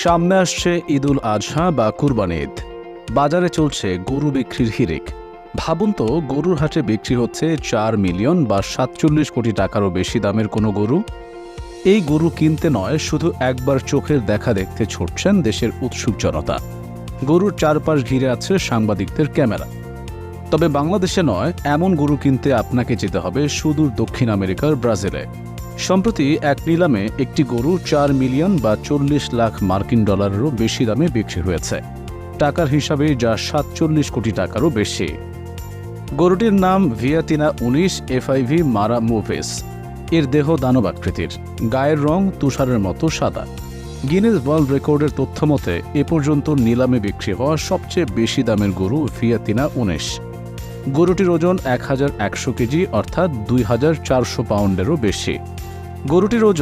সামনে আসছে ঈদুল আজহা বা কুরবানি ঈদ। বাজারে চলছে গরু বিক্রির হিড়িক। ভাবুন তো, গরুর হাটে বিক্রি হচ্ছে 4 মিলিয়ন বা 47 কোটি টাকারও বেশি দামের কোনো গরু। এই গরু কিনতে নয়, শুধু একবার চোখের দেখা দেখতে ছুটছেন দেশের উৎসুক জনতা। গরুর চারপাশ ঘিরে আছে সাংবাদিকদের ক্যামেরা। তবে বাংলাদেশে নয়, এমন গরু কিনতে আপনাকে যেতে হবে সুদূর দক্ষিণ আমেরিকার ব্রাজিলে। সম্প্রতি এক নিলামে একটি গরু 4 মিলিয়ন বা 40 লাখ মার্কিন ডলারেরও বেশি দামে বিক্রি হয়েছে। টাকার হিসাবে যা 47 কোটি টাকারও বেশি। গরুটির নাম ভিয়াতিনা 19 FIV মারা মুভিস। এর দেহ দানবাকৃতির, গায়ের রং তুষারের মতো সাদা। গিনেস ওয়ার্ল্ড রেকর্ডের তথ্য মতে এ পর্যন্ত নিলামে বিক্রি হওয়া সবচেয়ে বেশি দামের গরু ভিয়াতিনা 19। গরুটির ওজন 1100 কেজি, অর্থাৎ 2400 পাউন্ডেরও বেশি। গরুটির ওজন